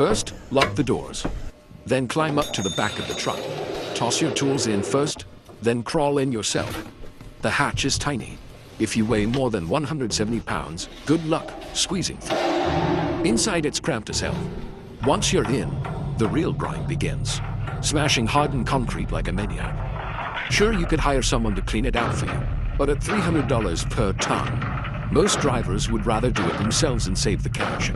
First, lock the doors. Then climb up to the back of the truck. Toss your tools in first, then crawl in yourself. The hatch is tiny. If you weigh more than 170 pounds, good luck squeezing through. Inside it's cramped as hell. Once you're in, the real grind begins. Smashing hardened concrete like a maniac. Sure, you could hire someone to clean it out for you, but at $300 per ton, most drivers would rather do it themselves and save the cash.